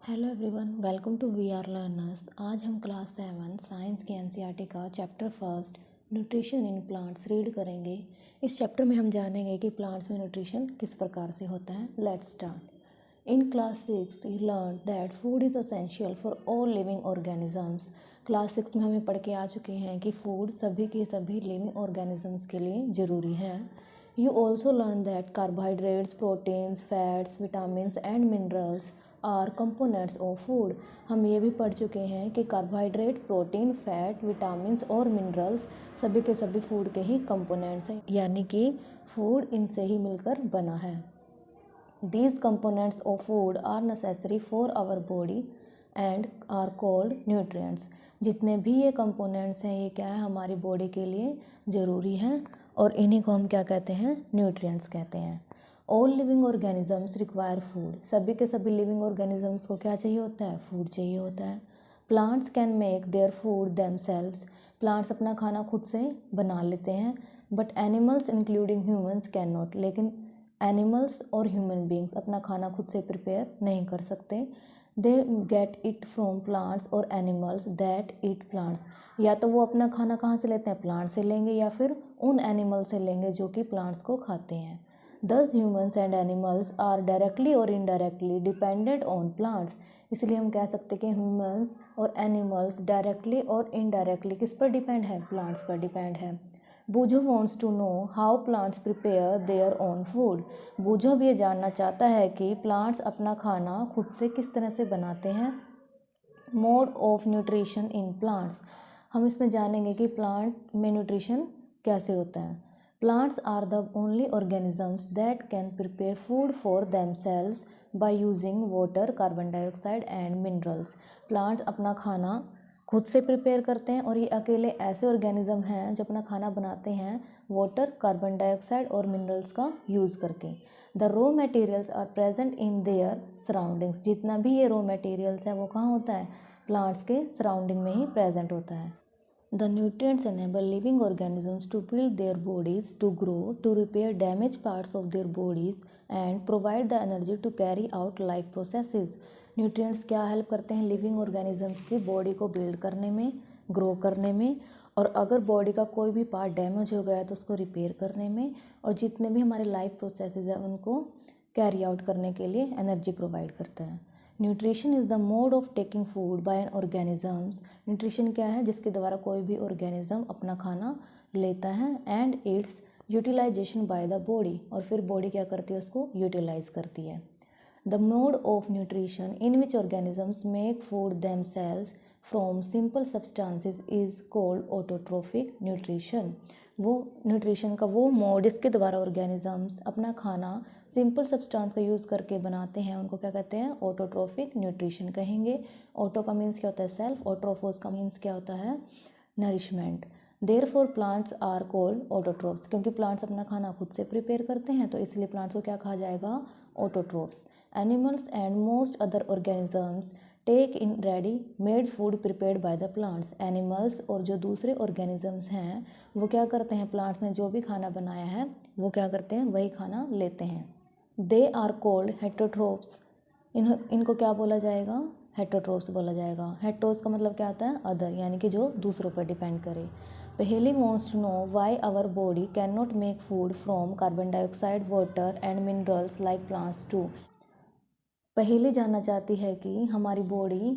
Hello everyone, welcome to we are learners. आज हम class 7 science के एनसीईआरटी का chapter first nutrition in plants read करेंगे। इस चैप्टर में हम जानेंगे कि प्लांट्स में न्यूट्रिशन किस प्रकार से होता है। Let's start. In class 6 you learn that food is essential for all living organisms. Class 6 में हमें पढ़ के आ चुके हैं कि फूड सभी के सभी लिविंग ऑर्गेनिजम्स के लिए ज़रूरी है। You also learn that carbohydrates, proteins, fats, vitamins and minerals are components of food। हम ये भी पढ़ चुके हैं कि कार्बोहाइड्रेट, प्रोटीन, फैट, विटामिन्स और मिनरल्स सभी के सभी फूड के ही कंपोनेंट्स हैं, यानी कि फूड इनसे ही मिलकर बना है। These components of food are necessary for our body and are called nutrients। जितने भी ये कंपोनेंट्स हैं ये क्या है, हमारी बॉडी के लिए ज़रूरी हैं और इन्हीं को हम क्या कहते हैं, न्यूट्रिएंट्स कहते हैं। All living organisms require food. सभी के सभी लिविंग ऑर्गेनिजम्स को क्या चाहिए होता है, फूड चाहिए होता है। Plants can make their food themselves. Plants अपना खाना खुद से बना लेते हैं, but animals including humans can not. लेकिन एनिमल्स और ह्यूमन बींग्स अपना खाना खुद से प्रिपेयर नहीं कर सकते। They get it from plants और एनिमल्स दैट ईट प्लांट्स। या तो वो अपना खाना कहाँ से लेते हैं, प्लांट से लेंगे या फिर उन एनिमल से लेंगे जो कि प्लांट्स को खाते हैं। Thus humans and animals are directly और इनडायरेक्टली डिपेंडेंट ऑन प्लांट्स। इसलिए हम कह सकते हैं कि ह्यूमन्स और एनिमल्स डायरेक्टली और इनडायरेक्टली किस पर डिपेंड है, प्लांट्स पर डिपेंड है। Boojho wants to know how plants prepare their own food. Boojho भी ये जानना चाहता है कि प्लांट्स अपना खाना खुद से किस तरह से बनाते हैं। Mode of nutrition in plants. हम इसमें जानेंगे कि प्लांट में न्यूट्रिशन कैसे होता है। Plants are the only organisms that can prepare food for themselves by using water, carbon dioxide and minerals. Plants अपना खाना खुद से प्रिपेयर करते हैं और ये अकेले ऐसे ऑर्गेनिज्म हैं जो अपना खाना बनाते हैं वाटर, कार्बन डाइऑक्साइड और मिनरल्स का यूज़ करके। The raw materials are present in their surroundings. जितना भी ये रॉ मटेरियल्स है वो कहाँ होता है, प्लांट्स के सराउंडिंग में ही प्रेजेंट होता है। The nutrients enable living organisms to build their bodies, to grow, to repair damaged parts of their bodies and provide the energy to carry out life processes। Nutrients क्या help करते हैं living organisms की body को build करने में, grow करने में, और अगर बॉडी का कोई भी पार्ट डैमेज हो गया है तो उसको रिपेयर करने में, और जितने भी हमारे लाइफ प्रोसेसेस हैं उनको कैरी आउट करने के लिए एनर्जी प्रोवाइड करता है। Nutrition is the mode of taking food by N organisms. Nutrition क्या है, जिसके द्वारा कोई भी ऑर्गेनिज्म अपना खाना लेता है and its utilisation by the body, और फिर बॉडी क्या करती है, उसको यूटिलाइज करती है। The mode of nutrition in which organisms make food themselves from simple substances is called autotrophic nutrition. वो न्यूट्रिशन का वो मोड जिसके द्वारा ऑर्गेनिजम्स अपना खाना सिंपल सब्सटेंस का यूज़ करके बनाते हैं उनको क्या कहते हैं, ऑटोट्रोफिक न्यूट्रिशन कहेंगे। ऑटो का मीन्स क्या होता है, सेल्फ, और ट्रोफोस का मीन्स क्या होता है, nourishment. Therefore plants are called autotrophs. क्योंकि प्लांट्स अपना खाना खुद से प्रिपेयर करते हैं तो इसलिए प्लांट्स को क्या कहा जाएगा, autotrophs. Animals and most other organisms take in ready made food prepared by the plants. Animals और जो दूसरे ऑर्गेनिजम्स हैं वो क्या करते हैं, प्लांट्स ने जो भी खाना बनाया है वो क्या करते हैं, वही खाना लेते हैं। They are called heterotrophs. इनको क्या बोला जाएगा, हेटरोट्रोफ्स बोला जाएगा। हेटरोस का मतलब क्या होता है, अदर, यानी कि जो दूसरों पर डिपेंड करे। Paheli wants to know why our body can not make food from carbon dioxide, water and minerals like plants too. Paheli जानना चाहती है कि हमारी बॉडी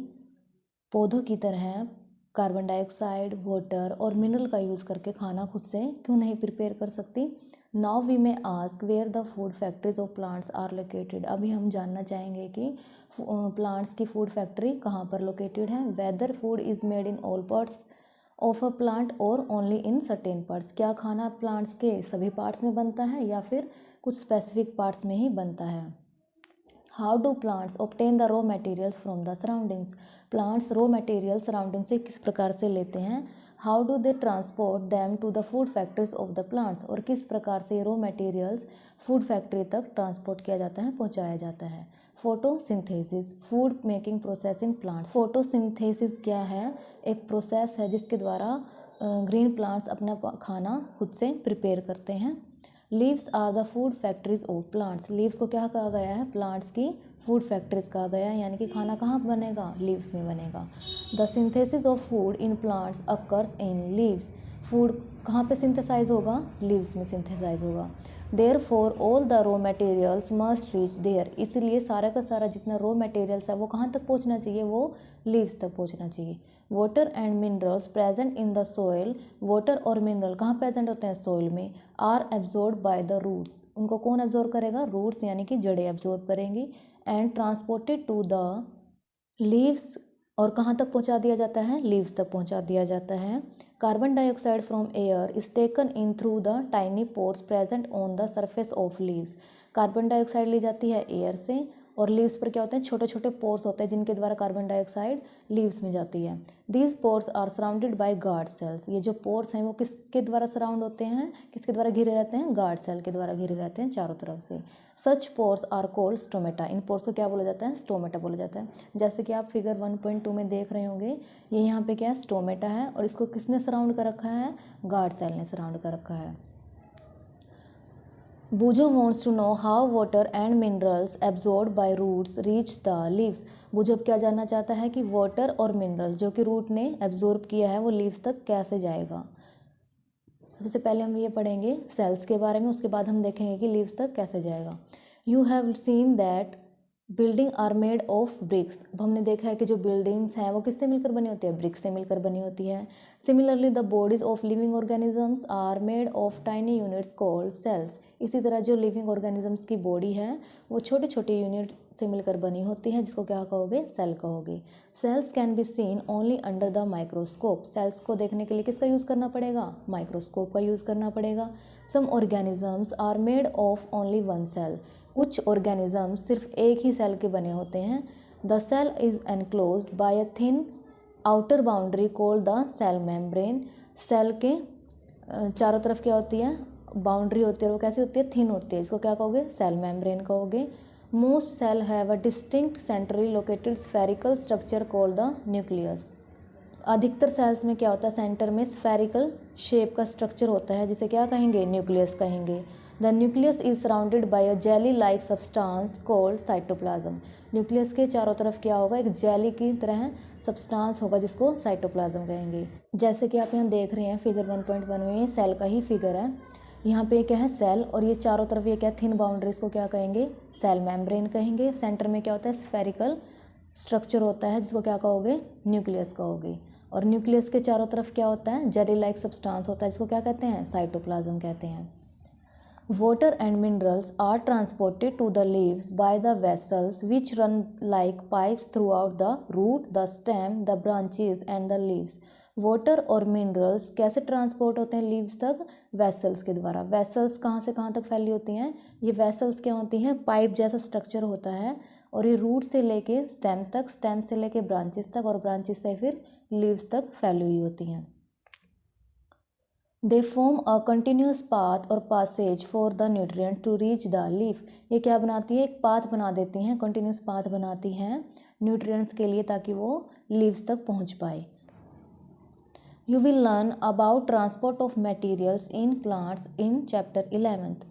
पौधों की तरह कार्बन डाइऑक्साइड, वाटर और मिनरल का यूज़ करके खाना खुद से क्यों नहीं प्रिपेयर कर सकती। Now we may ask where the food factories of plants are located. अभी हम जानना चाहेंगे कि प्लांट्स की फूड फैक्ट्री कहाँ पर लोकेटेड है। Whether food is made in all parts of a plant और ओनली इन सर्टेन पार्ट्स। क्या खाना प्लांट्स के सभी पार्ट्स में बनता है या फिर कुछ स्पेसिफिक पार्ट्स में ही बनता है। How do plants obtain the raw materials from the surroundings. Plants raw material surrounding से किस प्रकार से लेते हैं। How do they transport them to the food factories of the plants. और किस प्रकार से रॉ मटेरियल्स फूड फैक्ट्री तक ट्रांसपोर्ट किया जाता है, पहुंचाया जाता है। Photosynthesis food making process in plants. Photosynthesis क्या है, एक प्रोसेस है जिसके द्वारा ग्रीन प्लांट्स अपना खाना खुद से प्रिपेयर करते हैं। Leaves are the food factories of plants. Leaves को क्या कहा गया है? प्लांट्स की फूड फैक्ट्रीज कहा गया है, यानी कि खाना कहाँ बनेगा? लीव्स में बनेगा। The synthesis of food in plants occurs in leaves. Food कहाँ पे सिंथेसाइज होगा? लीव्स में सिंथेसाइज होगा। Therefore all the raw materials must reach there. इसलिए सारा का सारा जितना रॉ मटेरियल्स है वो कहाँ तक पहुँचना चाहिए? वो लीव्स तक पहुँचना चाहिए। Water and minerals present in the soil. Water और मिनरल कहाँ प्रेजेंट होते हैं? सोइल में। Are absorb by the roots. उनको कौन एब्जॉर्ब करेगा? रूट्स, यानी कि जड़ें एब्जॉर्ब करेंगी। And transported to the leaves, और कहाँ तक पहुँचा दिया जाता है? लीव्स तक पहुँचा दिया जाता है। Carbon dioxide from air is taken in through the tiny pores present on the surface of leaves. Carbon dioxide ली जाती है एयर से, और लीव्स पर क्या होते हैं? छोटे छोटे पोर्स होते हैं जिनके द्वारा कार्बन डाइऑक्साइड लीव्स में जाती है। These pores are surrounded by guard cells. ये जो पोर्स हैं वो किसके द्वारा सराउंड होते हैं? किसके द्वारा घिरे रहते हैं? गार्ड सेल के द्वारा घिरे रहते हैं चारों तरफ से। Such pores are called stomata. इन पोर्स को क्या बोला जाता है? स्टोमेटा बोला जाता है। जैसे कि आप फिगर 1.2 में देख रहे होंगे, ये यहाँ पे क्या है? स्टोमेटा है, और इसको किसने सराउंड कर रखा है? गार्ड सेल ने सराउंड कर रखा है। Boojho wants to know how water and minerals absorb by roots reach the leaves. Boojho अब क्या जानना चाहता है कि वाटर और मिनरल्स जो कि रूट ने एब्जॉर्ब किया है वो लीव्स तक कैसे जाएगा। सबसे पहले हम ये पढ़ेंगे सेल्स के बारे में, उसके बाद हम देखेंगे कि लीव्स तक कैसे जाएगा। You have seen that building are made of bricks. अब हमने देखा है कि जो बिल्डिंग्स हैं वो किससे मिलकर बनी होती है? ब्रिक्स से मिलकर बनी होती है। Similarly the bodies of living organisms are made of tiny units called cells. इसी तरह जो लिविंग ऑर्गेनिजम्स की बॉडी है वो छोटे छोटे यूनिट से मिलकर बनी होती है, जिसको क्या कहोगे? सेल कहोगे। Cells can be seen only under the microscope. Cells को देखने के लिए किसका यूज़ करना पड़ेगा? माइक्रोस्कोप का यूज़ करना पड़ेगा। Some organisms are made of only one cell. कुछ ऑर्गेनिजम्स सिर्फ एक ही सेल के बने होते हैं। The cell is enclosed by a thin outer boundary called the cell membrane. Cell के चारों तरफ क्या होती है? बाउंड्री होती है, वो कैसी होती है? थिन होती है, इसको क्या कहोगे? सेल मेम्ब्रेन कहोगे। Most cell have a distinct centrally located spherical structure called the nucleus. अधिकतर सेल्स में क्या होता है? सेंटर में स्फेरिकल शेप का स्ट्रक्चर होता है, जिसे क्या कहेंगे? न्यूक्लियस कहेंगे। The nucleus is surrounded by a jelly like substance called cytoplasm. Nucleus के चारों तरफ क्या होगा? एक जेली की तरह सब्सटेंस होगा जिसको साइटोप्लाज्म कहेंगे। जैसे कि आप यहाँ देख रहे हैं फिगर 1.1 में, ये सेल का ही फिगर है। यहाँ पे क्या है? सेल, और ये चारों तरफ ये क्या? थिन बाउंड्रीज को क्या कहेंगे? सेल मेम्ब्रेन कहेंगे। सेंटर में क्या होता है? स्फेरिकल स्ट्रक्चर होता है, जिसको क्या कहोगे? न्यूक्लियस कहोगे। और न्यूक्लियस के चारों तरफ क्या होता है? जेली लाइक सब्सटेंस होता है, जिसको क्या कहते हैं? साइटोप्लाज्म कहते हैं। Water and minerals are transported to the leaves by the vessels which run like pipes throughout the root, the stem, the branches and the leaves. Water और मिनरल्स कैसे ट्रांसपोर्ट होते हैं लीव्स तक? वेसल्स के द्वारा। Vessels कहाँ से कहाँ तक फैली होती हैं? ये वेसल्स क्या होती हैं? पाइप जैसा स्ट्रक्चर होता है, और ये रूट से लेके स्टेम तक, स्टेम से लेके ब्रांचेस तक, और ब्रांचेस से फिर लीव्स तक फैली हुई होती हैं। They form a continuous path और passages for the nutrient to reach the leaf. ये क्या बनाती है? एक पाथ बना देती हैं, कंटिन्यूस पाथ बनाती हैं न्यूट्रिएंट्स के लिए, ताकि वो लीव्स तक पहुंच पाए। You will learn about transport of materials in plants in chapter 11th।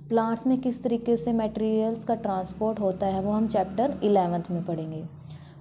Plants में किस तरीके से मटेरियल्स का ट्रांसपोर्ट होता है वो हम चैप्टर 11th में पढ़ेंगे।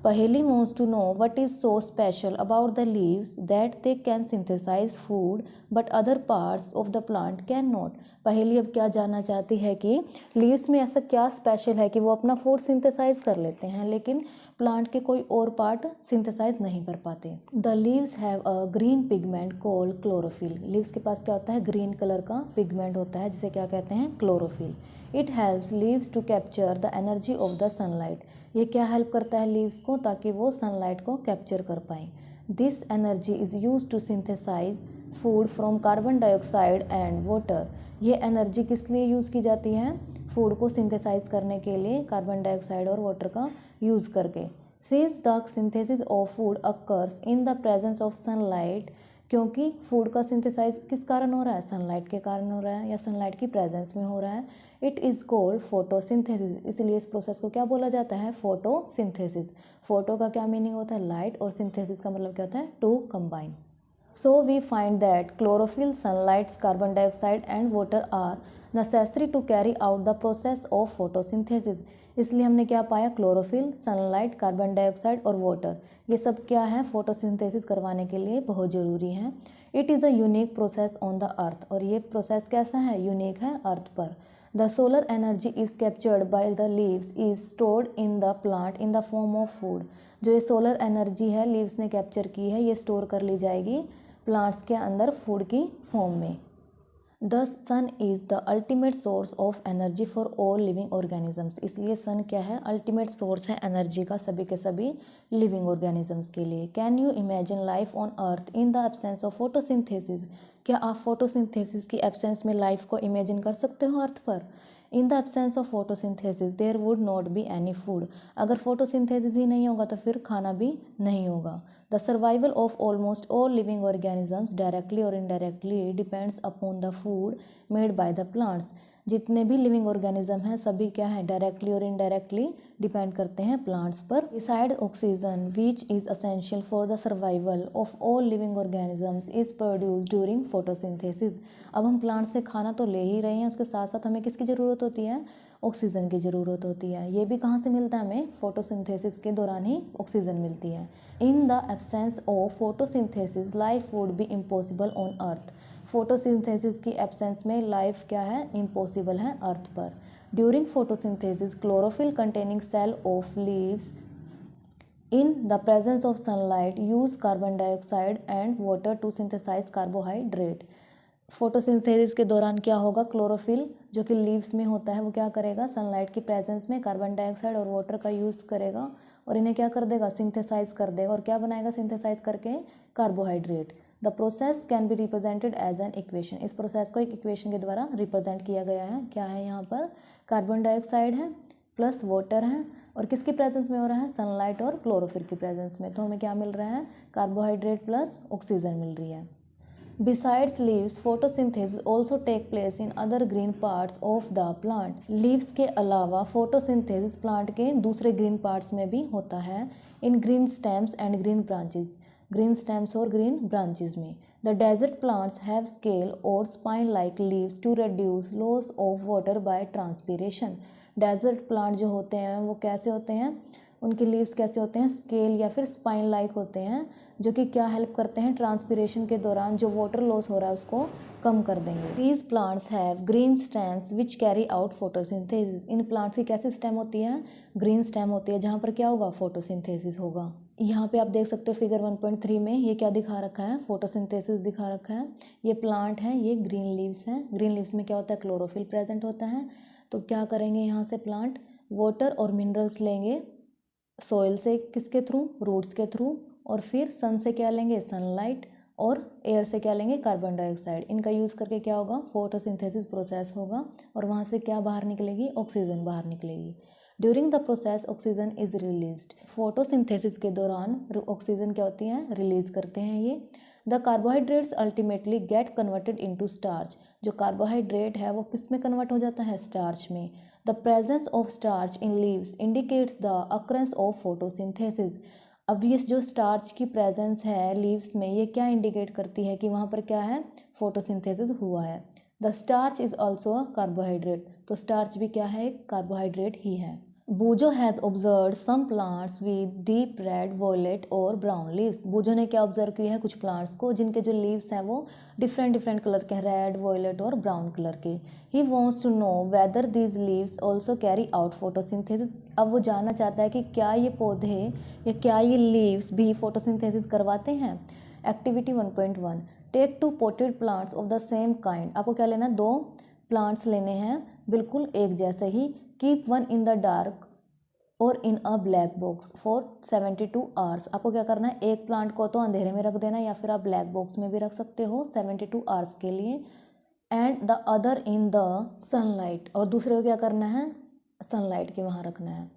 Paheli wants to know what is so special about the leaves that they can synthesize food but other parts of the plant cannot। पहेली अब क्या जानना चाहती है कि लीव्स में ऐसा क्या स्पेशल है कि वो अपना फूड सिंथेसाइज कर लेते हैं, लेकिन प्लांट के कोई और पार्ट सिंथेसाइज नहीं कर पाते। The leaves have a green pigment called chlorophyll. Leaves के पास क्या होता है? ग्रीन कलर का पिगमेंट होता है, जिसे क्या कहते हैं? Chlorophyll. It helps leaves to capture the energy of the sunlight. ये क्या हेल्प करता है लीव्स को? ताकि वो सनलाइट को कैप्चर कर पाएँ। This energy is use to synthesise food from carbon dioxide and water. ये एनर्जी किस लिए यूज़ की जाती है? फूड को सिंथेसाइज करने के लिए कार्बन डाइऑक्साइड और वाटर का यूज़ करके। Since the synthesis of food occurs in the presence of sunlight, क्योंकि फूड का सिंथेसाइज किस कारण हो रहा है? सनलाइट के कारण हो रहा है, या सनलाइट की प्रेजेंस में हो रहा है। It is called photosynthesis. इसलिए इस प्रोसेस को क्या बोला जाता है? फोटोसिंथेसिस। फोटो का क्या मीनिंग होता है? लाइट, और सिंथेसिस का मतलब क्या होता है? To combine. So we find that chlorophyll, sunlight, carbon dioxide and water are necessary to carry out the process of photosynthesis. इसलिए हमने क्या पाया, क्लोरोफिल, सनलाइट, कार्बन डाइऑक्साइड और वाटर, ये सब क्या है, फोटोसिंथेसिस करवाने के लिए बहुत ज़रूरी है। It is a unique process on the earth, और ये प्रोसेस कैसा है, यूनिक है अर्थ पर। The solar energy is captured by the leaves is stored in the plant in the form of food. जो ये सोलर एनर्जी है leaves ने कैप्चर की है, ये स्टोर कर ली जाएगी प्लांट्स के अंदर फूड की फॉर्म में। The sun is the ultimate source of energy for all living organisms. इसलिए सन क्या है, अल्टीमेट सोर्स है एनर्जी का सभी के सभी लिविंग ऑर्गेनिजम्स के लिए। Can you imagine life on earth in the absence of photosynthesis. क्या आप फोटोसिंथेसिस की एब्सेंस में लाइफ को इमेजिन कर सकते हो अर्थ पर। In the absence of photosynthesis there would not be any food. अगर फोटोसिंथेसिस ही नहीं होगा तो फिर खाना भी नहीं होगा। The survival of almost all living organisms directly और indirectly depends upon the food made by the plants. जितने भी लिविंग ऑर्गेनिज्म हैं सभी क्या है, डायरेक्टली और इनडायरेक्टली डिपेंड करते हैं प्लांट्स पर। Beside oxygen which is essential for the survival of all living organisms is produced during photosynthesis. अब हम प्लांट से खाना तो ले ही रहे हैं, उसके साथ साथ हमें किसकी ज़रूरत होती है, ऑक्सीजन की ज़रूरत होती है। ये भी कहाँ से मिलता है हमें, फोटोसिंथेसिस के दौरान ही ऑक्सीजन मिलती है। In the absence of photosynthesis life would be impossible on earth. Photosynthesis की एब्सेंस में लाइफ क्या है, इम्पॉसिबल है अर्थ पर। During photosynthesis chlorophyll containing cell of leaves in the presence of sunlight use carbon dioxide and water to synthesize carbohydrate। Photosynthesis के दौरान क्या होगा, क्लोरोफिल जो कि लीव्स में होता है वो क्या करेगा, सनलाइट की प्रेजेंस में कार्बन डाइऑक्साइड और वाटर का यूज़ करेगा और इन्हें क्या कर देगा, सिंथेसाइज कर देगा। और क्या बनाएगा सिंथेसाइज करके, carbohydrate. The process can be represented as an equation. इस प्रोसेस को एक इक्वेशन के द्वारा रिप्रेजेंट किया गया है। क्या है यहाँ पर, कार्बन डाइऑक्साइड है प्लस वाटर है और किसकी प्रेजेंस में हो रहा है, सनलाइट और क्लोरोफिल की प्रेजेंस में। तो हमें क्या मिल रहा है, कार्बोहाइड्रेट प्लस ऑक्सीजन मिल रही है। Besides leaves, photosynthesis also take place in other green parts of the plant। Leaves के अलावा photosynthesis plant के दूसरे green parts में भी होता है, in green stems and green branches। green stems और green branches में। The desert plants have scale or spine-like leaves to reduce loss of water by transpiration। Desert plant जो होते हैं वो कैसे होते हैं, उनके लीव्स कैसे होते हैं, स्केल या फिर स्पाइन लाइक होते हैं, जो कि क्या हेल्प करते हैं, ट्रांसपीरेशन के दौरान जो वाटर लॉस हो रहा है उसको कम कर देंगे। These plants have green stems which carry out photosynthesis. In plants की कैसी स्टेम होती है, ग्रीन स्टेम होती है, जहाँ पर क्या होगा, फोटोसिंथेसिस होगा। यहाँ पे आप देख सकते हो फिगर 1.3 में ये क्या दिखा रखा है, फोटोसिंथेसिस दिखा रखा है। ये प्लांट है, ये ग्रीन लीव्स हैं। ग्रीन लीव्स में क्या होता है, क्लोरोफिल प्रेजेंट होता है। तो क्या करेंगे यहाँ से प्लांट, वाटर और मिनरल्स लेंगे सॉइल से, किसके थ्रू, रूट्स के थ्रू, और फिर सन से क्या लेंगे, सनलाइट, और एयर से क्या लेंगे, कार्बन डाइऑक्साइड। इनका यूज़ करके क्या होगा, फोटोसिंथेसिस प्रोसेस होगा और वहाँ से क्या बाहर निकलेगी, ऑक्सीजन बाहर निकलेगी। During the process oxygen is released. Photosynthesis के दौरान ऑक्सीजन क्या होती है, रिलीज करते हैं ये। The carbohydrates ultimately get converted into starch. जो कार्बोहाइड्रेट है वो किस में कन्वर्ट हो जाता है, स्टार्च में। The presence of starch in leaves indicates the occurrence of photosynthesis. अब ये जो स्टार्च की प्रेजेंस है लीव्स में, ये क्या इंडिकेट करती है कि वहाँ पर क्या है, फोटोसिंथेसिस हुआ है। The starch is also a carbohydrate. तो स्टार्च भी क्या है, कार्बोहाइड्रेट ही है। Boojho has observe some plants with deep red, violet और ब्राउन लीव्स। बूजो ने क्या ऑब्जर्व किया है, कुछ प्लांट्स को जिनके जो लीव्स हैं वो डिफरेंट डिफरेंट कलर के हैं, रेड, वॉयलेट और ब्राउन कलर के। He wants to know whether these leaves also carry out photosynthesis. अब वो जानना चाहता है कि क्या ये पौधे या क्या ये लीव्स भी फोटोसिंथेसिस करवाते हैं। Activity 1.1 take 2 potted plants of the same kind. आपको क्या लेना, 2 प्लांट्स लेने हैं बिल्कुल एक जैसे ही। Keep one in the dark और in a black box for 72 hours. आपको क्या करना है, एक प्लांट को तो अंधेरे में रख देना या फिर आप ब्लैक बॉक्स में भी रख सकते हो 72 आवर्स के लिए। And the other in the sunlight, और दूसरे को क्या करना है, सनलाइट के वहाँ रखना है।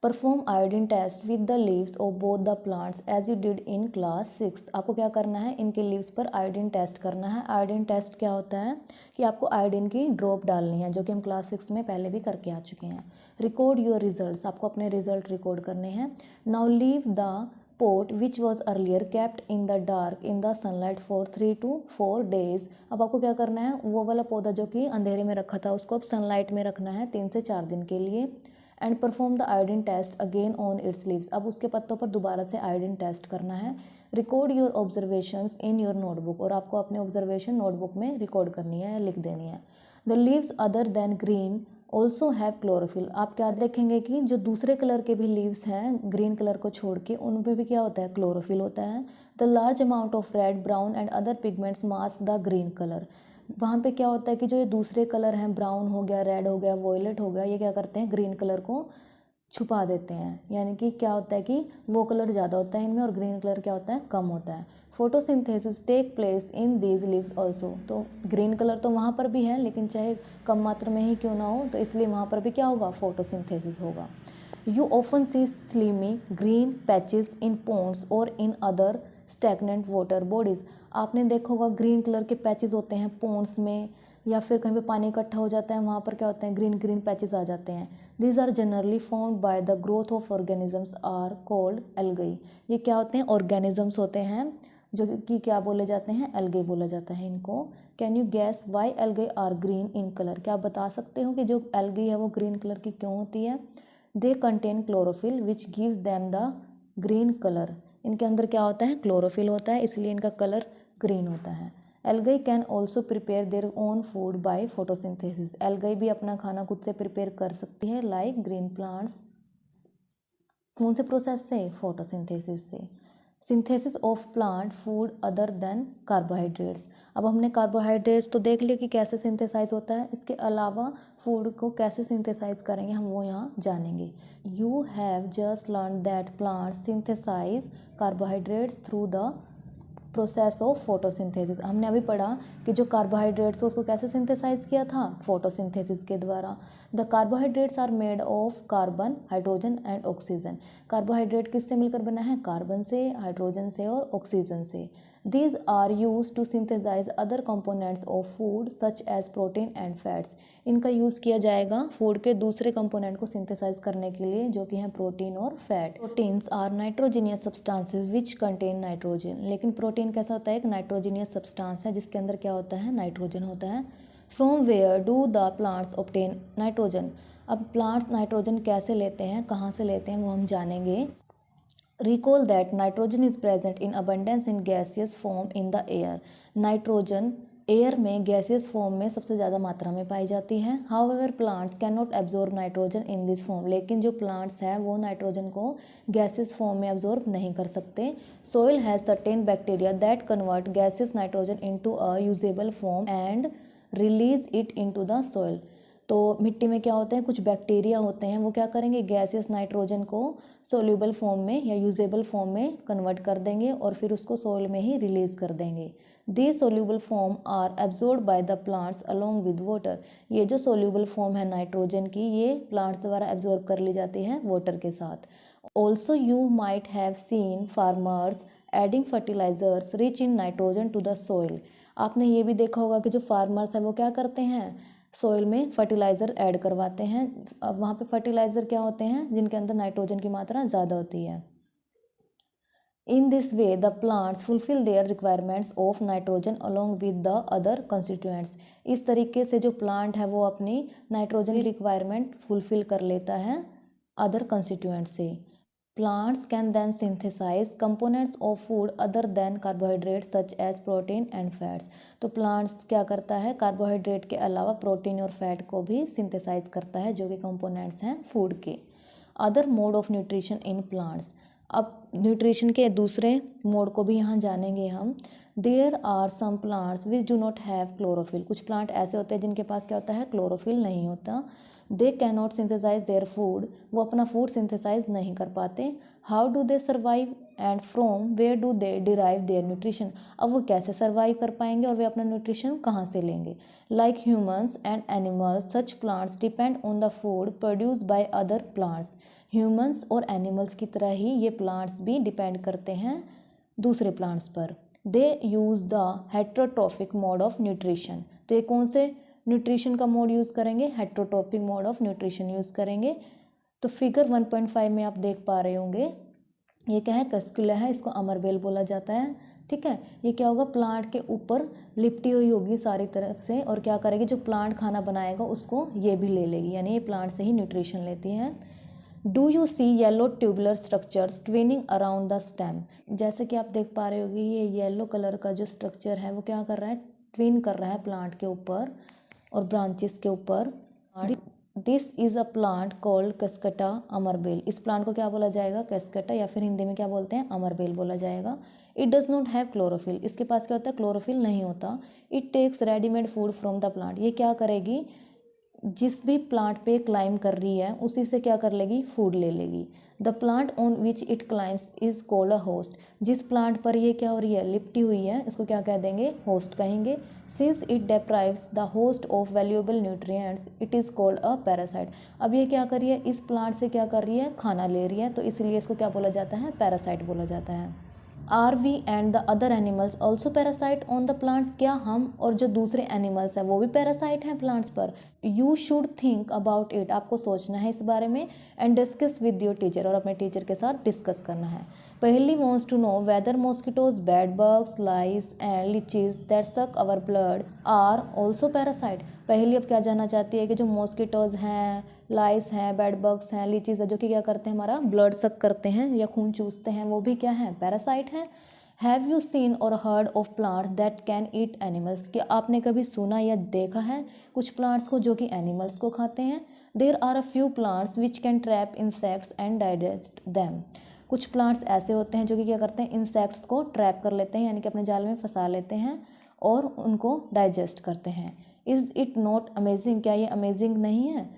Perform iodine test with the leaves of both the plants as you did in class 6। आपको क्या करना है, इनके लीव्स पर आयोडीन टेस्ट करना है। आयोडीन टेस्ट क्या होता है कि आपको आयोडीन की ड्रॉप डालनी है, जो कि हम क्लास 6 में पहले भी करके आ चुके हैं। रिकॉर्ड योर रिजल्ट्स, आपको अपने रिजल्ट रिकॉर्ड करने हैं। Now leave the pot which was earlier kept in the dark in the sunlight for 3 to 4 days। अब आपको क्या करना है, वो वाला पौधा जो कि अंधेरे में रखा था उसको अब सनलाइट में रखना है 3 से 4 दिन के लिए। And perform the iodine test again on its leaves. अब उसके पत्तों पर दोबारा से आयोडीन टेस्ट करना है। Record your observations in your notebook, और आपको अपने ऑब्जर्वेशन नोटबुक में रिकॉर्ड करनी है, लिख देनी है। The leaves other than green also have chlorophyll. आप क्या देखेंगे कि जो दूसरे कलर के भी लीव्स हैं ग्रीन कलर को छोड़ के, उनमें भी क्या होता है, क्लोरोफिल होता है। The large amount of red, brown and other pigments mask the green colour. वहाँ पे क्या होता है कि जो ये दूसरे कलर हैं, ब्राउन हो गया, रेड हो गया, वॉयलेट हो गया, ये क्या करते हैं, ग्रीन कलर को छुपा देते हैं। यानी कि क्या होता है कि वो कलर ज़्यादा होता है इनमें और ग्रीन कलर क्या होता है, कम होता है। Photosynthesis take place in these leaves also. तो ग्रीन कलर तो वहाँ पर भी है, लेकिन चाहे कम मात्रा में ही क्यों ना हो, तो इसलिए वहाँ पर भी क्या होगा, फोटोसिंथेसिस होगा। You often see slimy green patches in ponds और in other stagnant water bodies. आपने देखा होगा ग्रीन कलर के पैचेस होते हैं पॉन्ड्स में, या फिर कहीं पे पानी इकट्ठा हो जाता है, वहाँ पर क्या होते हैं, ग्रीन ग्रीन पैचेस आ जाते हैं। These are generally found by the growth of organisms are called algae. ये क्या होते हैं, ऑर्गेनिजम्स होते हैं जो कि क्या बोले जाते हैं, एल्गे बोला जाता है इनको। Can you guess why algae are green in colour. क्या आप बता सकते हो कि जो एल्गी है वो ग्रीन कलर की क्यों होती है। They contain chlorophyll which gives them the green colour. इनके अंदर क्या होता है, क्लोरोफिल होता है, इसलिए इनका कलर ग्रीन होता है। Algae can also prepare their own food by photosynthesis. Algae भी अपना खाना खुद से प्रिपेयर कर सकती है, लाइक ग्रीन प्लांट्स। कौन से प्रोसेस से, फोटोसिंथेसिस से। Synthesis of plant food other than carbohydrates. अब हमने कार्बोहाइड्रेट्स तो देख लिया कि कैसे सिंथेसाइज होता है, इसके अलावा फूड को कैसे सिंथेसाइज करेंगे हम वो यहाँ जानेंगे। You have just learn that plants synthesise carbohydrates through the process of photosynthesis. हमने अभी पढ़ा कि जो कार्बोहाइड्रेट्स है उसको कैसे सिंथेसाइज किया था, फोटोसिंथेसिस के द्वारा। The carbohydrates are made of carbon, hydrogen and oxygen. Carbohydrate किससे मिलकर बना है, कार्बन से, हाइड्रोजन से और ऑक्सीजन से। These are used to synthesize other components of food such as protein and fats। इनका यूज़ किया जाएगा फूड के दूसरे कंपोनेंट को सिंथेसाइज करने के लिए, जो कि हैं प्रोटीन और fat. Proteins are nitrogenous substances which contain nitrogen. लेकिन प्रोटीन कैसा होता है, एक नाइट्रोजीनियस सब्सटेंस है जिसके अंदर क्या होता है, नाइट्रोजन होता है। From where do the plants obtain nitrogen. अब प्लांट्स नाइट्रोजन कैसे लेते हैं, कहाँ से लेते हैं, वो हम जानेंगे। Recall that nitrogen is present in abundance in gaseous form in the air। Nitrogen air में गैसियस फॉर्म में सबसे ज़्यादा मात्रा में पाई जाती है। However, plants cannot absorb nitrogen in this form। लेकिन जो प्लांट्स हैं वो नाइट्रोजन को गैसियस फॉर्म में absorb नहीं कर सकते। Soil has certain bacteria that convert gaseous nitrogen into a usable form and release it into the soil। तो मिट्टी में क्या होते हैं, कुछ बैक्टीरिया होते हैं, वो क्या करेंगे, गैसियस नाइट्रोजन को सोल्यूबल फॉर्म में या यूजेबल फॉर्म में कन्वर्ट कर देंगे और फिर उसको सोइल में ही रिलीज कर देंगे। These soluble form are absorbed by the plants along with water. ये जो सोल्यूबल फॉर्म है नाइट्रोजन की, ये प्लांट्स द्वारा एब्जॉर्ब कर ली जाती है वाटर के साथ। Also you might have seen farmers adding fertilisers rich in nitrogen to the soil. आपने ये भी देखा होगा कि जो फार्मर्स हैं वो क्या करते हैं, सोइल में फर्टिलाइज़र ऐड करवाते हैं। अब वहाँ पे फर्टिलाइज़र क्या होते हैं, जिनके अंदर नाइट्रोजन की मात्रा ज़्यादा होती है। In this way the plants fulfil there requirements of nitrogen along with the other constituents. इस तरीके से जो प्लांट है वो अपनी नाइट्रोजन की रिक्वायरमेंट फुलफिल कर लेता है अदर कंस्टिट्यूएंट से। Plants can then synthesize components of food other than carbohydrates such as protein and fats। तो प्लांट्स क्या करता है, कार्बोहाइड्रेट के अलावा प्रोटीन और फैट को भी सिंथेसाइज करता है, जो कि कंपोनेंट्स हैं फूड के। Other mode of nutrition in plants. अब न्यूट्रिशन के दूसरे मोड को भी यहाँ जानेंगे हम। There are some plants which do not have chlorophyll. कुछ प्लांट ऐसे होते हैं जिनके पास क्या होता है, क्लोरोफिल नहीं होता। They can not synthesise their food. वो अपना फूड सिंथेसाइज नहीं कर पाते। How do they survive and from where do they derive their nutrition. अब वो कैसे सर्वाइव कर पाएंगे और वे अपना न्यूट्रिशन कहाँ से लेंगे। Like humans and animals such plants depend on the food produce by other plants. Humans और एनिमल्स की तरह ही ये प्लांट्स भी डिपेंड करते हैं दूसरे प्लांट्स पर। They use the heterotrophic mode of nutrition. तो ये कौन से न्यूट्रिशन का मोड यूज़ करेंगे, heterotrophic mode of nutrition use करेंगे। तो फिगर 1.5 में आप देख पा रहे होंगे ये क्या है, कस्कुला है, इसको अमरबेल बोला जाता है। ठीक है, ये क्या होगा, प्लांट के ऊपर लिपटी हुई होगी सारी तरफ से, और क्या करेगी, जो प्लांट खाना बनाएगा उसको ये भी ले लेगी, यानी ये प्लांट से ही न्यूट्रिशन लेती है। Do you see yellow tubular structures twining around the stem. जैसे कि आप देख पा रहे होगे, ये येलो कलर का जो स्ट्रक्चर है वो क्या कर रहा है, ट्विन कर रहा है प्लांट के ऊपर और ब्रांचेस के ऊपर। This is a plant called cuscuta अमरबेल। इस प्लांट को क्या बोला जाएगा, कस्कटा, या फिर हिंदी में क्या बोलते हैं, अमरबेल बोला जाएगा। It does not have chlorophyll. इसके पास क्या होता है, क्लोरोफिल नहीं होता। It takes readymade food from the plant. ये क्या करेगी, जिस भी प्लांट पे क्लाइम कर रही है उसी से क्या कर लेगी, फूड ले लेगी। The plant on which it climbs is called a host. जिस प्लांट पर ये क्या हो रही है, लिपटी हुई है, इसको क्या कह देंगे, होस्ट कहेंगे। Since it deprives the host of valuable nutrients it is called a parasite. अब ये क्या कर रही है, इस प्लांट से क्या कर रही है, खाना ले रही है, तो इसलिए इसको क्या बोला जाता है, पैरासाइट बोला जाता है। Are we and the other animals also parasite on the plants. क्या हम और जो दूसरे एनिमल्स हैं वो भी पैरासाइट हैं प्लांट्स पर। You should think about it. आपको सोचना है इस बारे में। And discuss with your teacher. और अपने टीचर के साथ डिस्कस करना है। Paheli wants to know whether mosquitoes, bed bugs, lice and leeches that suck our blood are also parasite. Paheli अब क्या जानना चाहती है कि जो मॉस्किटोज हैं, लाइस हैं, बेड बग्स हैं, लीचीज है, जो कि क्या करते हैं, हमारा ब्लड सक करते हैं या खून चूसते हैं, वो भी क्या है, पैरासाइट हैं। हैव यू सीन और heard of plants that can eat animals. क्या आपने कभी सुना या देखा है कुछ प्लांट्स को जो कि एनिमल्स को खाते हैं। There are a few plants which can trap insects and digest them. कुछ प्लांट्स ऐसे होते हैं जो कि क्या करते हैं, इंसेक्ट्स को ट्रैप कर लेते हैं, यानी कि अपने जाल में फंसा लेते हैं और उनको डाइजेस्ट करते हैं। Is it not amazing. क्या ये अमेजिंग नहीं है।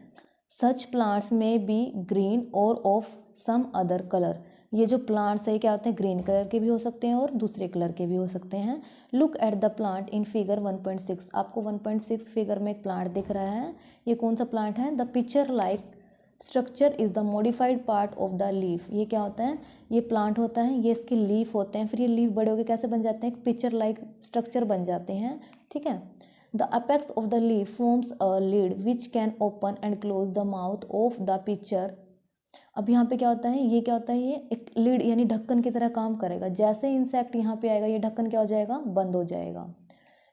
सच प्लांट्स में बी ग्रीन और ऑफ सम अदर कलर। ये जो प्लांट्स है क्या होते हैं, ग्रीन कलर के भी हो सकते हैं और दूसरे कलर के भी हो सकते हैं। Look at the plant in figure 1.6। आपको 1.6 फिगर में एक प्लांट दिख रहा है। ये कौन सा प्लांट है, the picture like structure is the modified part of the leaf. ये क्या होता है, ये प्लांट होता है, ये इसके लीफ होते हैं, फिर ये लीफ बड़े होकर कैसे बन जाते हैं, पिक्चर लाइक स्ट्रक्चर बन जाते हैं। ठीक है। The apex of the leaf forms a lead which can open and close the mouth of the picture. अब यहाँ पे क्या होता है, ये क्या होता है, ये एक लीड यानी ढक्कन की तरह काम करेगा। जैसे इंसेक्ट यहाँ पे आएगा, ये ढक्कन क्या हो जाएगा, बंद हो जाएगा।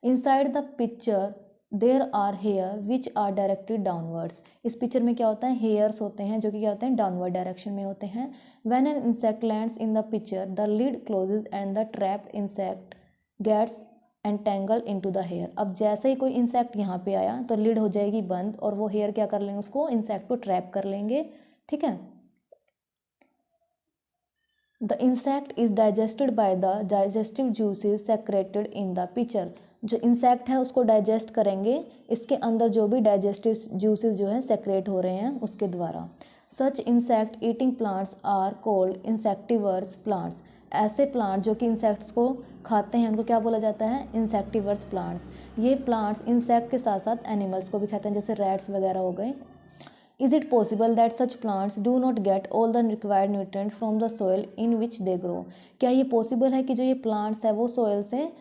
Inside the pitcher there are hair which are directed downwards. इस पिक्चर में क्या होता है, हेयर्स होते हैं जो कि क्या होते हैं, डाउनवर्ड डायरेक्शन में होते हैं। When an insect lands in the pitcher the lid closes and the trapped insect gets entangled into the hair. अब जैसे ही कोई इंसेक्ट यहाँ पे आया तो लीड हो जाएगी बंद और वो हेयर क्या कर लेंगे, उसको इंसेक्ट को ट्रैप कर लेंगे। ठीक है। The insect is digested by the digestive juices secreted in the picture. जो इंसेक्ट है उसको डाइजेस्ट करेंगे, इसके अंदर जो भी डाइजेस्टिव जूसेस जो है सेक्रेट हो रहे हैं उसके द्वारा। Such insect eating plants are called insectivorous plants. ऐसे प्लांट जो कि इंसेक्ट्स को खाते हैं उनको क्या बोला जाता है, इंसेक्टिवर्स प्लांट्स। ये प्लांट्स इंसेक्ट के साथ साथ एनिमल्स को भी खाते हैं, जैसे रैट्स वगैरह हो गए। Is it possible that such plants do not get all the required nutrients from the soil in which they grow? क्या ये पॉसिबल है कि जो ये प्लांट्स है वो सोयल से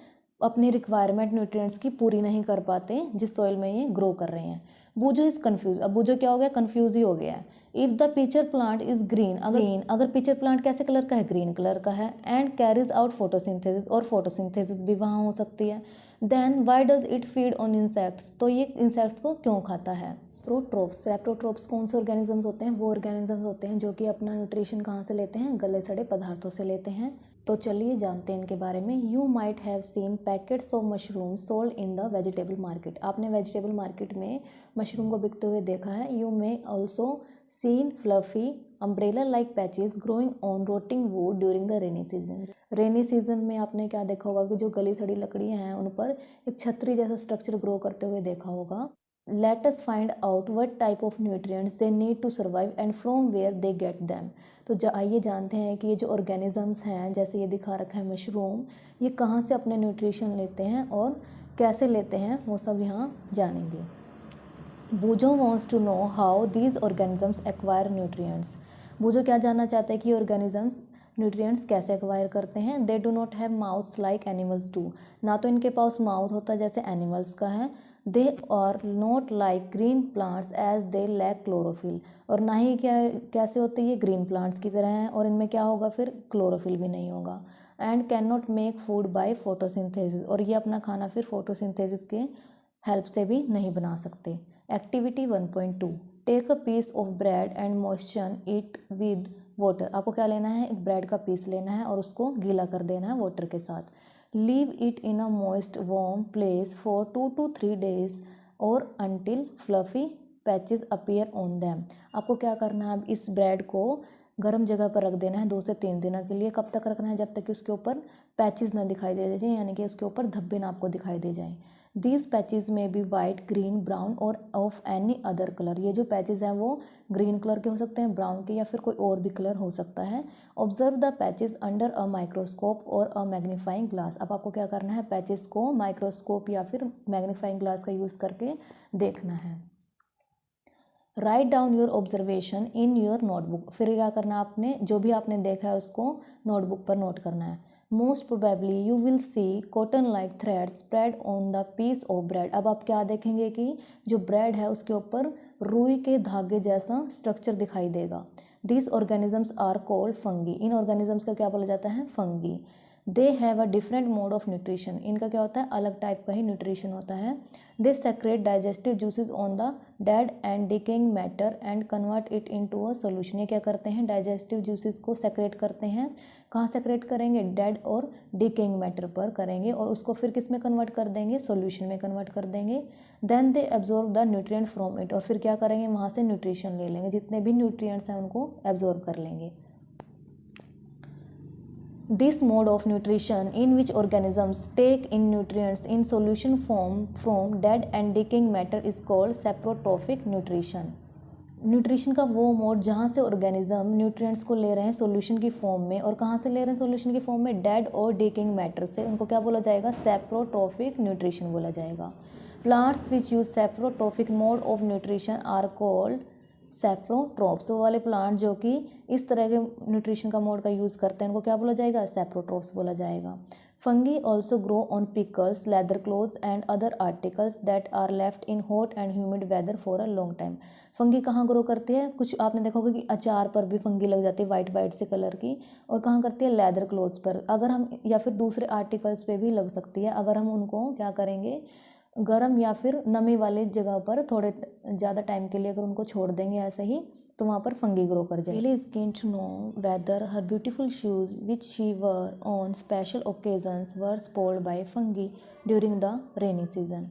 अपने रिक्वायरमेंट न्यूट्रिएंट्स की पूरी नहीं कर पाते जिस सोइल में ये ग्रो कर रहे हैं। बूजो इज कन्फ्यूज। अब बूजो क्या हो गया, कन्फ्यूज ही हो गया है। If the pitcher plant is green, अगर पिक्चर प्लांट कैसे कलर का है, ग्रीन कलर का है, एंड कैरीज आउट फोटोसिंथेसिस, और फोटोसिंथेसिस भी वहाँ हो सकती है, then why does it feed on insects. तो ये इंसेक्ट्स को क्यों खाता है। प्रोट्रोप्स, सेप्रोट्रोप्स कौन से ऑर्गेनिजम्स होते हैं, वो ऑर्गेनिजम्स होते हैं जो कि अपना न्यूट्रिशन कहाँ से लेते हैं, गले सड़े पदार्थों से लेते हैं। तो चलिए जानते हैं इनके बारे में। You might have seen packets of mushroom sold in the vegetable market. आपने वेजिटेबल मार्केट में मशरूम को बिकते हुए देखा है। You may also seen fluffy umbrella like patches growing on rotting wood during the rainy season. Rainy season में आपने क्या देखा होगा कि जो गली सड़ी लकड़ियाँ हैं उन पर एक छतरी जैसा स्ट्रक्चर ग्रो करते हुए देखा होगा। Let us find out what type of nutrients they need to survive and from where they get them। तो आइए जानते हैं कि ये जो ऑर्गेनिजम्स हैं, जैसे ये दिखा रखा है मशरूम, ये कहाँ से अपने न्यूट्रिशन लेते हैं और कैसे लेते हैं, वो सब यहाँ जानेंगे। Boojho wants to know how these organisms acquire nutrients. Boojho क्या जानना चाहते हैं कि ऑर्गेनिजम्स न्यूट्रिएंट्स कैसे एक्वायर करते हैं। दे do not have mouths like animals do. ना तो इनके पास माउथ होता है जैसे एनिमल्स का है, they are not like green plants as they lack chlorophyll, और ना ही क्या कैसे होते ये ग्रीन प्लांट्स की तरह हैं, और इनमें क्या होगा फिर क्लोरोफिल भी नहीं होगा। And can not make food by photosynthesis, और ये अपना खाना फिर फोटोसिंथेसिस के हेल्प से भी नहीं बना सकते। Activity 1.2, take a piece of bread and moisture it with water. आपको क्या लेना है, एक ब्रेड का पीस लेना है और उसको गीला कर देना है वाटर के साथ। Leave it in a moist warm place for 2 to 3 days और until fluffy patches appear on them. आपको क्या करना है, अब इस ब्रेड को गर्म जगह पर रख देना है 2 से 3 दिनों के लिए। कब तक रखना है, जब तक कि उसके ऊपर पैचेस ना दिखाई दे जाए, यानी कि उसके ऊपर धब्बे ना आपको दिखाई दे जाएं। दीज पैचेस में बी वाइट, ग्रीन, ब्राउन और ऑफ एनी अदर कलर। ये जो पैचेस हैं वो ग्रीन कलर के हो सकते हैं, ब्राउन के, या फिर कोई और भी कलर हो सकता है। Observe the patches under a microscope और अ मैग्नीफाइंग ग्लास। अब आपको क्या करना है, पैचेस को माइक्रोस्कोप या फिर मैग्नीफाइंग ग्लास का यूज़ करके देखना है। Write down your observation in your notebook. फिर क्या करना है, आपने जो भी आपने देखा है उसको नोटबुक पर नोट करना है। Most probably you will see cotton like thread spread on the piece of bread. अब आप क्या देखेंगे कि जो ब्रेड है उसके ऊपर रुई के धागे जैसा स्ट्रक्चर दिखाई देगा। This organisms are called fungi. इन ऑर्गेनिजम्स का क्या बोला जाता है, fungi. They have a different mode of nutrition. इनका क्या होता है, अलग टाइप का ही न्यूट्रिशन होता है। They secrete digestive juices on the dead and decaying matter and convert it into a solution. ये क्या करते हैं, डाइजेस्टिव जूसेस को सेक्रेट करते हैं। कहाँ सेक्रेट करेंगे, डेड और डिकेइंग मैटर पर करेंगे, और उसको फिर किस में कन्वर्ट कर देंगे, सोल्यूशन में कन्वर्ट कर देंगे। Then they absorb the nutrient from it, और फिर क्या करेंगे, वहाँ से न्यूट्रिशन ले लेंगे, जितने भी न्यूट्रिएंट्स हैं उनको एब्जॉर्ब कर लेंगे। This mode of nutrition in which organisms take in nutrients in solution form from dead and decaying matter is called saprotrophic nutrition. Nutrition का वो मोड जहाँ से ऑर्गेनिज्म न्यूट्रिएंट्स को ले रहे हैं सॉल्यूशन की फॉर्म में, और कहाँ से ले रहे हैं सॉल्यूशन की फॉर्म में, डेड और डिकेइंग मैटर से, उनको क्या बोला जाएगा, सैप्रोट्रोफिक न्यूट्रिशन बोला जाएगा। Plants which use saprotrophic mode of nutrition are called saprotrophs. वो वाले प्लांट जो कि इस तरह के न्यूट्रिशन का मोड का यूज़ करते हैं उनको क्या बोला जाएगा, सैप्रोट्रोप्स बोला जाएगा। Fungi also grow on pickles, leather clothes and other articles that are left in hot and humid weather for a long time. Fungi कहाँ ग्रो करती है, कुछ आपने देखा होगा कि अचार पर भी फंगी लग जाती है वाइट वाइट से कलर की, और कहाँ करती है, लेदर क्लोथ्स पर, अगर हम, या फिर दूसरे आर्टिकल्स पे भी लग सकती है अगर हम उनको क्या करेंगे, गर्म या फिर नमी वाली जगह पर थोड़े ज़्यादा टाइम के लिए अगर उनको छोड़ देंगे ऐसे ही, तो वहाँ पर फंगी ग्रो कर जाएगी। Paheli is keen to know whether her beautiful shoes which she wore on special occasions were spoiled by fungi during the rainy season.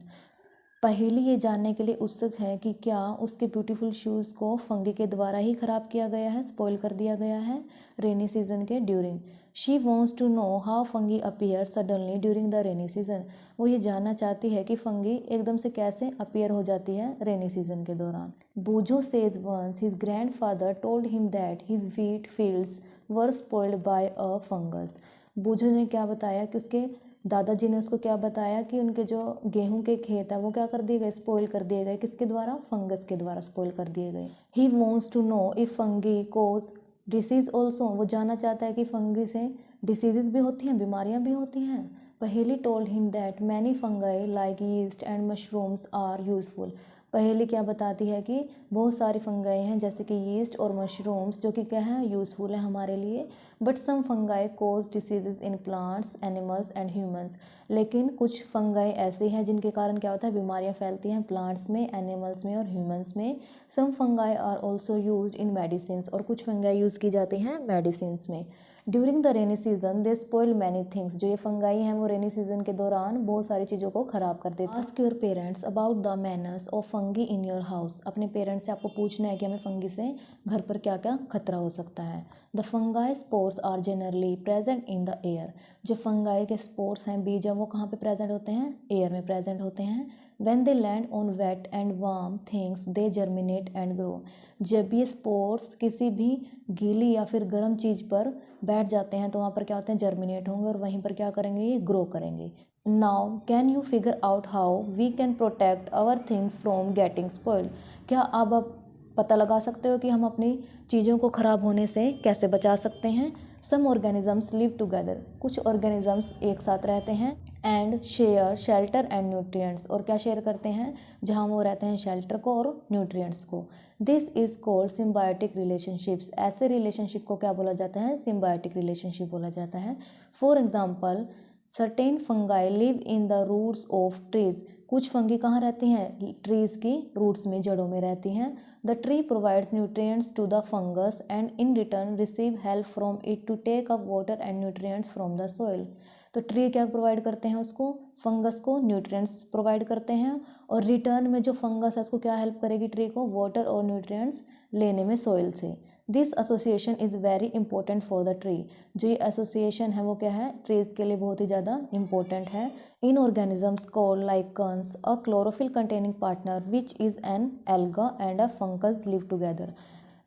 Paheli ये जानने के लिए उत्सुक है कि क्या उसके ब्यूटीफुल शूज़ को फंगी के द्वारा ही ख़राब किया गया है, स्पॉइल कर दिया गया है रेनी सीजन के during. She wants to know how fungi appear suddenly during the rainy season. वो ये जानना चाहती है कि फंगी एकदम से कैसे अपीयर हो जाती है रेनी सीजन के दौरान। Boojho says once his grandfather told him that his wheat fields were spoiled by a fungus. Boojho ने क्या बताया कि उसके दादाजी ने उसको क्या बताया कि उनके जो गेहूं के खेत है वो क्या कर दिए गए, स्पॉइल कर दिए गए, किसके द्वारा, फंगस के द्वारा स्पॉइल कर दिए गए। He wants to know if fungi cause disease also. वो जानना चाहता है कि फंगी से डिसीजेज भी होती हैं, बीमारियां भी होती हैं। Paheli told him that many fungi like yeast and mushrooms are useful. Paheli क्या बताती है कि बहुत सारी फंगाई हैं जैसे कि यीस्ट और मशरूम्स जो कि क्या है, यूज़फुल है हमारे लिए। But some fungi cause diseases in plants, animals and humans. लेकिन कुछ फंगाई ऐसी हैं जिनके कारण क्या होता है, बीमारियां फैलती हैं प्लांट्स में, एनिमल्स में और ह्यूमंस में। Some fungi are also used in medicine, और कुछ फंगाई यूज़ की जाती हैं मेडिसिन में। During the rainy season they spoil many things. जो ये फंगाई हैं वो रेनी सीजन के दौरान बहुत सारी चीज़ों को ख़राब कर देती हैं। Ask your parents about the manners of fungi in your house. अपने पेरेंट्स से आपको पूछना है कि हमें फंगी से घर पर क्या क्या खतरा हो सकता है। The fungi spores are generally present in the air. जो फंगाई के स्पोर्स हैं, बीज हैं, वो कहाँ पे प्रेजेंट होते हैं, एयर में प्रेजेंट होते हैं। When they land on wet and warm things, they germinate and grow. जब ये स्पोर्स किसी भी गीली या फिर गर्म चीज़ पर बैठ जाते हैं तो वहाँ पर क्या होते हैं, जर्मिनेट होंगे, और वहीं पर क्या करेंगे, ये ग्रो करेंगे। Now can you figure out how we can protect our things from getting spoiled. क्या अब आप पता लगा सकते हो कि हम अपनी चीज़ों को ख़राब होने से कैसे बचा सकते हैं। Some organisms live together. कुछ ऑर्गेनिजम्स एक साथ रहते हैं। And share shelter and nutrients, और क्या शेयर करते हैं, जहाँ वो रहते हैं शेल्टर को और न्यूट्रिएंट्स को। This is called symbiotic relationships. ऐसे रिलेशनशिप को क्या बोला जाता है, सिम्बायोटिक रिलेशनशिप बोला जाता है। For example certain fungi live in the roots of trees. कुछ फंगी कहाँ रहती हैं, ट्रीज की रूट्स में, जड़ों में रहती हैं। The tree provides nutrients to the fungus and in return receive help from it to take up water and nutrients from the soil. तो ट्री क्या प्रोवाइड करते हैं उसको, फंगस को न्यूट्रिएंट्स प्रोवाइड करते हैं, और रिटर्न में जो फंगस है उसको क्या हेल्प करेगी, ट्री को वाटर और न्यूट्रिएंट्स लेने में सोइल से। This association is very important for the tree. जो ये एसोसिएशन है वो क्या है, ट्रीज के लिए बहुत ही ज़्यादा इंपॉर्टेंट है। In organisms called lichens a chlorophyll containing partner which is an alga and a fungus live together.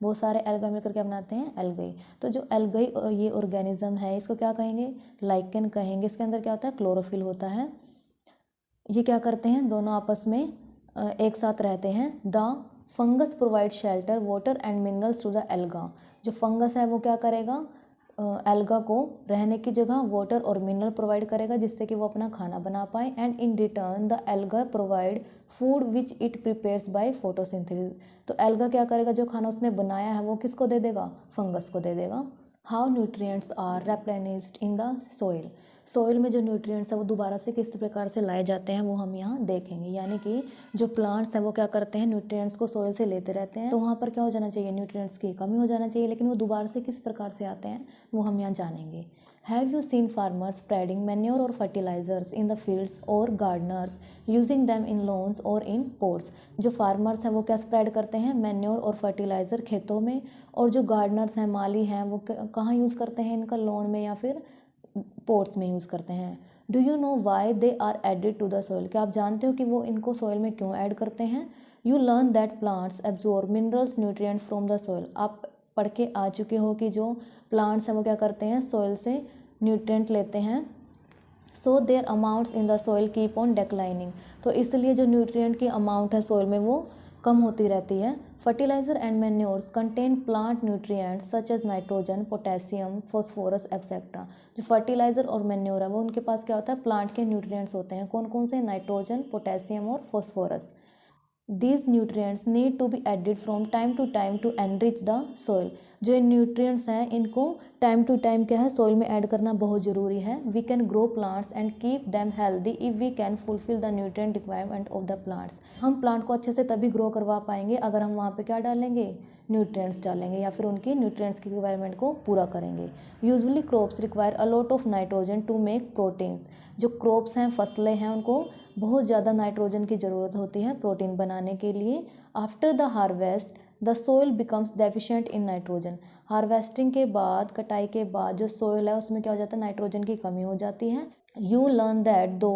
बहुत सारे एल्गा मिलकर क्या बनाते हैं, एल्गाई। तो जो एल्गाई और ये ऑर्गेनिज्म है इसको क्या कहेंगे, लाइकन कहेंगे। इसके अंदर क्या होता है, क्लोरोफिल होता है। ये क्या करते हैं, दोनों आपस में एक साथ रहते हैं। The fungus provide shelter water and minerals to the alga. जो फंगस है वो क्या करेगा, एल्गा को रहने की जगह वाटर और मिनरल प्रोवाइड करेगा, जिससे कि वो अपना खाना बना पाए। And in return the alga provide food which it prepares by photosynthesis. तो एल्गा क्या करेगा, जो खाना उसने बनाया है वो किसको दे देगा, फंगस को दे देगा। How nutrients are replenished in the soil. Soil में जो न्यूट्रिएंट्स है वो दोबारा से किस प्रकार से लाए जाते हैं वो हम यहाँ देखेंगे। यानी कि जो प्लांट्स हैं वो क्या करते हैं, न्यूट्रिएंट्स को सोइल से लेते रहते हैं। तो वहाँ पर क्या हो जाना चाहिए, न्यूट्रिएंट्स की कमी हो जाना चाहिए, लेकिन वो दोबारा से किस प्रकार से आते हैं वो हम यहाँ जानेंगे। Have you seen farmers spreading manure और फर्टिलाइजर्स इन द फील्ड्स और gardeners using them in lawns और इन पोट्स। जो फार्मर्स हैं वो क्या स्प्रेड करते हैं, मैन्योर और फर्टिलाइज़र खेतों में, और जो गार्डनर्स हैं, माली हैं, वो कहाँ यूज़ करते हैं इनका, लॉन में या फिर पोट्स में यूज़ करते हैं। Do you know why they are added to the soil. क्या आप जानते हो कि वो इनको सोइल में क्यों ऐड करते हैं। You learn that plants absorb minerals nutrient from the soil. आप पढ़ के आ चुके हो कि जो प्लांट्स हैं वो क्या करते हैं, सोइल से न्यूट्रिएंट लेते हैं। So their amounts in the soil keep on declining. तो इसलिए जो न्यूट्रिएंट की अमाउंट है सोइल में वो कम होती रहती है। Fertiliser and manures contain plant nutrients such as nitrogen, potassium, phosphorus etcetera. जो फर्टिलाइजर और मैन्योर है वो उनके पास क्या होता है, प्लांट के न्यूट्रिएंट्स होते हैं। कौन कौन से, नाइट्रोजन, पोटेशियम और phosphorus. These nutrients need to be added from time to time to enrich the soil। जो इन न्यूट्रिएंट्स हैं इनको टाइम टू टाइम क्या है, सोइल में ऐड करना बहुत ज़रूरी है। We can grow plants and keep them healthy if we can fulfil the nutrient requirement of the plants. हम प्लांट को अच्छे से तभी ग्रो करवा पाएंगे अगर हम वहाँ पे क्या डालेंगे, न्यूट्रिएंट्स डालेंगे, या फिर उनकी न्यूट्रिएंट्स की रिक्वायरमेंट को पूरा करेंगे। Usually crops require a lot of nitrogen to make proteins. जो क्रॉप्स हैं, फसलें हैं, उनको बहुत ज़्यादा नाइट्रोजन की ज़रूरत होती है प्रोटीन बनाने के लिए। After the harvest the soil becomes deficient in nitrogen. Harvesting के बाद, कटाई के बाद जो सोइल है उसमें क्या हो जाता है, नाइट्रोजन की कमी हो जाती है। You learn that though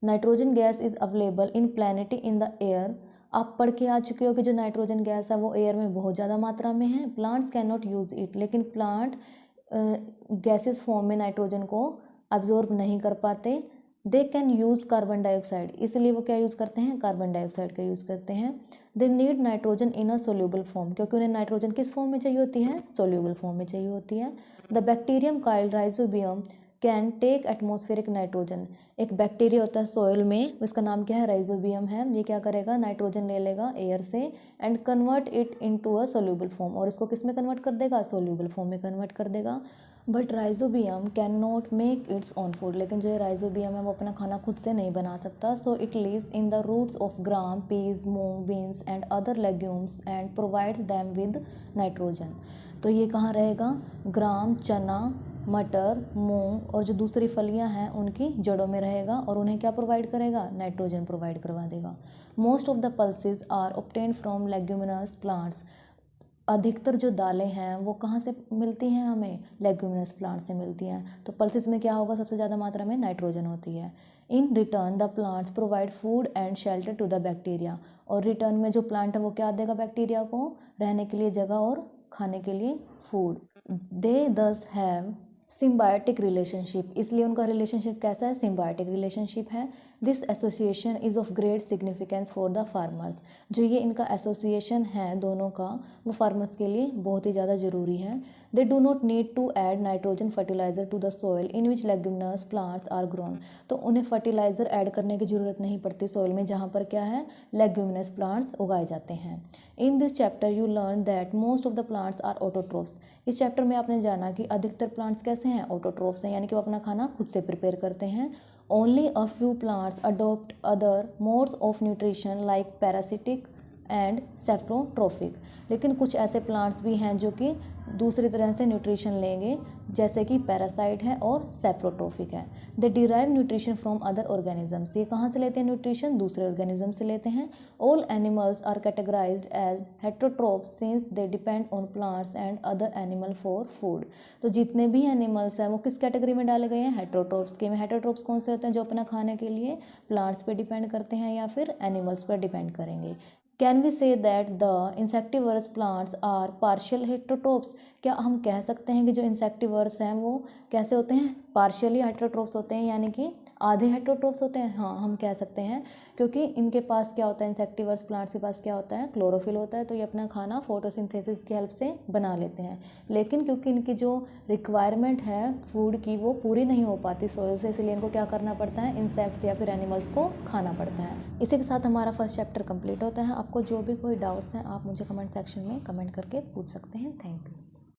nitrogen gas is available in plenty in the air. आप पढ़ के आ चुके हो कि जो नाइट्रोजन गैस है वो एयर में बहुत ज़्यादा मात्रा में है। Plants can not use it. लेकिन प्लांट गैसेस फॉर्म में नाइट्रोजन को अब्जॉर्ब नहीं कर पाते। They can use carbon dioxide. इसलिए वो क्या यूज़ करते हैं, कार्बन डाइऑक्साइड का यूज़ करते हैं। They need nitrogen in a soluble form. क्योंकि उन्हें नाइट्रोजन किस फॉर्म में चाहिए होती है, सोल्यूबल फॉर्म में चाहिए होती है। The bacterium called rhizobium can take atmospheric nitrogen. एक बैक्टीरिया होता है सोइल में, उसका नाम क्या है, राइजोबियम है। ये क्या करेगा, नाइट्रोजन ले लेगा एयर से and convert it into a soluble form. और इसको किस में कन्वर्ट कर देगा, सोल्यूबल फॉर्म में कन्वर्ट कर देगा। But rhizobium can not make its own food. लेकिन जो राइजोबियम है वो अपना खाना खुद से नहीं बना सकता। So it lives in the roots of gram, peas, moong, beans and other legumes and provides them with nitrogen. तो ये कहाँ रहेगा, ग्राम, चना, मटर, मूंग और जो दूसरी फलियां हैं उनकी जड़ों में रहेगा, और उन्हें क्या प्रोवाइड करेगा, नाइट्रोजन प्रोवाइड करवा देगा। Most of the pulses are obtained from leguminous plants. अधिकतर जो दालें हैं वो कहाँ से मिलती हैं हमें, लेग्यूमिनस प्लांट से मिलती हैं। तो पल्सेस में क्या होगा, सबसे ज़्यादा मात्रा में नाइट्रोजन होती है। In return the plants provide food and shelter to the bacteria. और रिटर्न में जो प्लांट है वो क्या देगा बैक्टीरिया को, रहने के लिए जगह और खाने के लिए फूड। दे दस हैव सिम्बायोटिक रिलेशनशिप, इसलिए उनका रिलेशनशिप कैसा है, सिम्बायोटिक रिलेशनशिप है। This association is of great significance for the farmers, जो ये इनका एसोसिएशन है दोनों का, वो फार्मर्स के लिए बहुत ही ज़्यादा ज़रूरी है। They do not need to add nitrogen fertiliser to the soil in which leguminous plants are grown, तो उन्हें फर्टिलाइज़र ऐड करने की ज़रूरत नहीं पड़ती सॉइल में जहाँ पर क्या है, लेग्यूमिनस प्लांट्स उगाए जाते हैं। In this chapter you learn that most of the plants are autotrophs, इस चैप्टर में आपने जाना कि अधिकतर प्लांट्स कैसे हैं, ऑटोट्रोफ्स हैं, यानी कि वो अपना खाना खुद से प्रिपेयर करते हैं। Only a few plants adopt other modes of nutrition like parasitic and saprotrophic, लेकिन कुछ ऐसे प्लांट्स भी हैं जो कि दूसरी तरह से न्यूट्रिशन लेंगे, जैसे कि पैरासाइट है और सेप्रोट्रोफिक है। They derive nutrition from other organisms, ये कहाँ से लेते हैं न्यूट्रिशन, दूसरे ऑर्गेनिज्म से लेते हैं। All animals are categorized as heterotrophs since they depend on plants and other animal for food, तो जितने भी एनिमल्स हैं वो किस कैटेगरी में डाले गए हैं, हेट्रोट्रोप्स के में। हेट्रोट्रोप्स कौन से होते हैं, जो अपना खाने के लिए प्लांट्स पे डिपेंड करते हैं या फिर एनिमल्स पर डिपेंड करेंगे। Can we say that the insectivores plants are partial heterotrophs, क्या हम कह सकते हैं कि जो इंसेक्टिवर्स हैं वो कैसे होते हैं, पार्शियली हेट्रोट्रोप्स होते हैं, यानी कि आधे हेट्रोट्रोप्स होते हैं। हाँ, हम कह सकते हैं, क्योंकि इनके पास क्या होता है, इंसेक्टिवर्स प्लांट्स के पास क्या होता है, क्लोरोफिल होता है, तो ये अपना खाना फोटोसिंथेसिस की हेल्प से बना लेते हैं। लेकिन क्योंकि इनकी जो रिक्वायरमेंट है फूड की वो पूरी नहीं हो पाती सोइल से, इसलिए इनको क्या करना पड़ता है, इंसेक्ट्स या फिर एनिमल्स को खाना पड़ता है। इसी के साथ हमारा फर्स्ट चैप्टर कंप्लीट होता है। आपको जो भी कोई डाउट्स हैं आप मुझे कमेंट सेक्शन में कमेंट करके पूछ सकते हैं। Thank you.